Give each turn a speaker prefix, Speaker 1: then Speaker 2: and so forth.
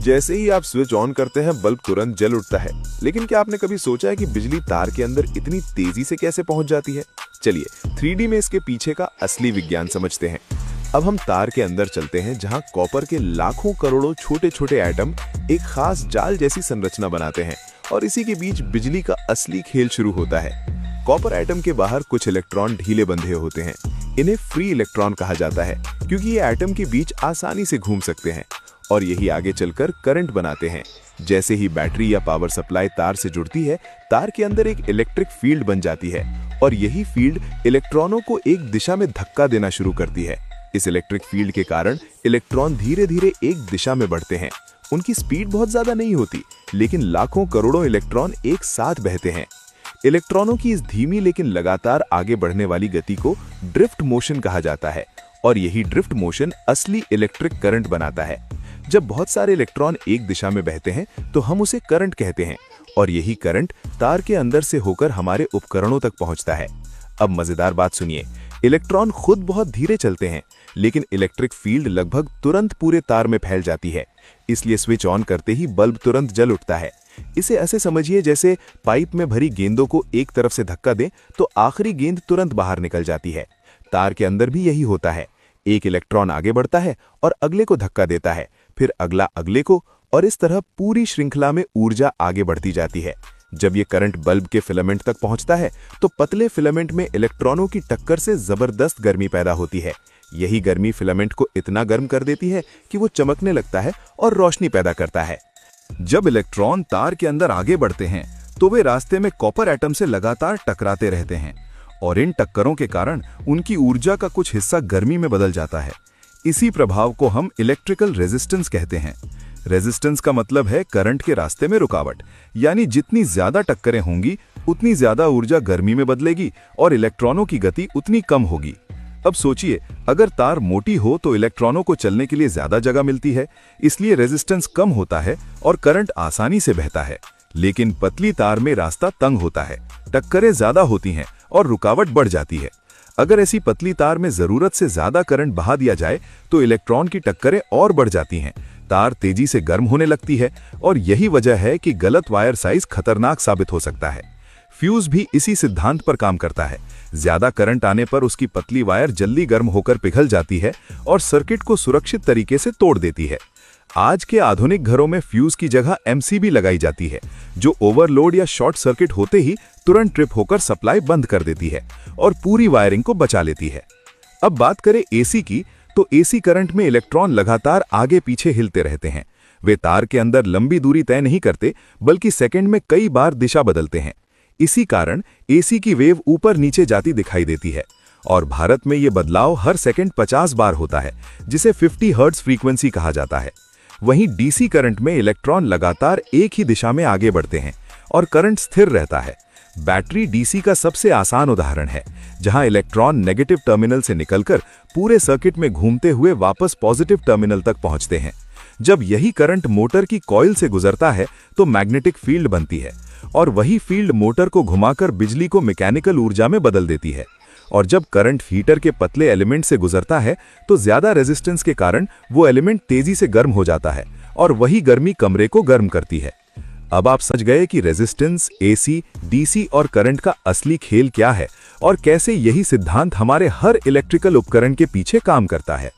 Speaker 1: जैसे ही आप switch on करते हैं बल्ब तुरंत जल उठता है। लेकिन क्या आपने कभी सोचा है कि बिजली तार के अंदर इतनी तेजी से कैसे पहुंच जाती है? चलिए 3D में इसके पीछे का असली विज्ञान समझते हैं। अब हम तार के अंदर चलते हैं जहां कॉपर के लाखों करोड़ों छोटे छोटे एटम एक खास जाल जैसी संरचना बनाते हैं और इसी के बीच बिजली का असली खेल शुरू होता है। कॉपर एटम के बाहर कुछ इलेक्ट्रॉन ढीले बंधे होते हैं। इन्हें फ्री इलेक्ट्रॉन कहा जाता है क्योंकि ये एटम के बीच आसानी से घूम सकते हैं और यही आगे चलकर करंट बनाते हैं। जैसे ही बैटरी या पावर सप्लाई तार से जुड़ती है, तार के अंदर एक इलेक्ट्रिक फील्ड बन जाती है और यही फील्ड इलेक्ट्रॉनों को एक दिशा में धक्का देना शुरू करती है। इस इलेक्ट्रिक फील्ड के कारण इलेक्ट्रॉन धीरे धीरे एक दिशा में बढ़ते हैं। उनकी स्पीड बहुत ज्यादा नहीं होती, लेकिन लाखों करोड़ों इलेक्ट्रॉन एक साथ बहते हैं। इलेक्ट्रॉनों की इस धीमी लेकिन लगातार आगे बढ़ने वाली गति को ड्रिफ्ट मोशन कहा जाता है और यही ड्रिफ्ट मोशन असली इलेक्ट्रिक करंट बनाता है। जब बहुत सारे इलेक्ट्रॉन एक दिशा में बहते हैं तो हम उसे करंट कहते हैं और यही करंट तार के अंदर से होकर हमारे उपकरणों तक पहुंचता है। अब मजेदार बात सुनिए, इलेक्ट्रॉन खुद बहुत धीरे चलते हैं, लेकिन इलेक्ट्रिक फील्ड लगभग तुरंत पूरे तार में फैल जाती है। इसलिए स्विच ऑन करते ही बल्ब तुरंत जल उठता है। इसे ऐसे समझिए जैसे पाइप में भरी गेंदों को एक तरफ से धक्का दें तो आखिरी गेंद तुरंत बाहर निकल जाती है। तार के अंदर भी यही होता है। एक इलेक्ट्रॉन आगे बढ़ता है और अगले को धक्का देता है, फिर अगला अगले को, और इस तरह पूरी श्रृंखला में ऊर्जा आगे बढ़ती जाती है। जब ये करंट बल्ब के फिलामेंट तक पहुंचता है तो पतले फिलामेंट में इलेक्ट्रॉनों की टक्कर से जबरदस्त गर्मी पैदा होती है। यही गर्मी फिलामेंट को इतना गर्म कर देती है कि वो चमकने लगता है और रोशनी पैदा करता है।
Speaker 2: जब इलेक्ट्रॉन तार के अंदर आगे बढ़ते हैं तो वे रास्ते में कॉपर एटम से लगातार टकराते रहते हैं और इन टक्करों के कारण उनकी ऊर्जा का कुछ हिस्सा गर्मी में बदल जाता है। इसी प्रभाव को हम इलेक्ट्रिकल रेजिस्टेंस कहते हैं। रेजिस्टेंस का मतलब है करंट के रास्ते में रुकावट, यानी जितनी ज्यादा टक्करें होंगी उतनी ज्यादा ऊर्जा गर्मी में बदलेगी और इलेक्ट्रॉनों की गति उतनी कम होगी। अब सोचिए, अगर तार मोटी हो तो इलेक्ट्रॉनों को चलने के लिए ज्यादा जगह मिलती है, इसलिए रेजिस्टेंस कम होता है और करंट आसानी से बहता है। लेकिन पतली तार में रास्ता तंग होता है, टक्करें ज्यादा होती हैं और रुकावट बढ़ जाती है। अगर ऐसी पतली तार में जरूरत से ज्यादा करंट बहा दिया जाए तो इलेक्ट्रॉन की टक्करें और बढ़ जाती हैं, तार तेजी से गर्म होने लगती है और यही वजह है कि गलत वायर साइज खतरनाक साबित हो सकता है। फ्यूज भी इसी सिद्धांत पर काम करता है। ज्यादा करंट आने पर उसकी पतली वायर जल्दी गर्म होकर पिघल जाती है और सर्किट को सुरक्षित तरीके से तोड़ देती है। आज के आधुनिक घरों में फ्यूज की जगह एमसीबी लगाई जाती है, जो ओवरलोड या शॉर्ट सर्किट होते ही तुरंत ट्रिप होकर सप्लाई बंद कर देती है और पूरी वायरिंग को बचा लेती है। अब बात करें एसी की, तो एसी करंट में इलेक्ट्रॉन लगातार आगे पीछे हिलते रहते हैं। वे तार के अंदर लंबी दूरी तय नहीं करते, बल्कि सेकंड में कई बार दिशा बदलते हैं। इसी कारण एसी की वेव ऊपर नीचे जाती दिखाई देती है और भारत में ये बदलाव हर सेकंड 50 बार होता है, जिसे 50 हर्ट्ज फ्रीक्वेंसी कहा जाता है। वहीं डीसी करंट में इलेक्ट्रॉन लगातार एक ही दिशा में आगे बढ़ते हैं और करंट स्थिर रहता है। बैटरी डीसी का सबसे आसान उदाहरण है, जहां इलेक्ट्रॉन नेगेटिव टर्मिनल से निकलकर पूरे सर्किट में घूमते हुए वापस पॉजिटिव टर्मिनल तक पहुंचते हैं। जब यही करंट मोटर की कॉइल से गुजरता है तो मैग्नेटिक फील्ड बनती है और वही फील्ड मोटर को घुमाकर बिजली को मैकेनिकल ऊर्जा में बदल देती है। और जब करंट हीटर के पतले एलिमेंट से गुजरता है तो ज्यादा रेजिस्टेंस के कारण वो एलिमेंट तेजी से गर्म हो जाता है और वही गर्मी कमरे को गर्म करती है। अब आप समझ गए कि रेजिस्टेंस, एसी, डीसी और करंट का असली खेल क्या है और कैसे यही सिद्धांत हमारे हर इलेक्ट्रिकल उपकरण के पीछे काम करता है।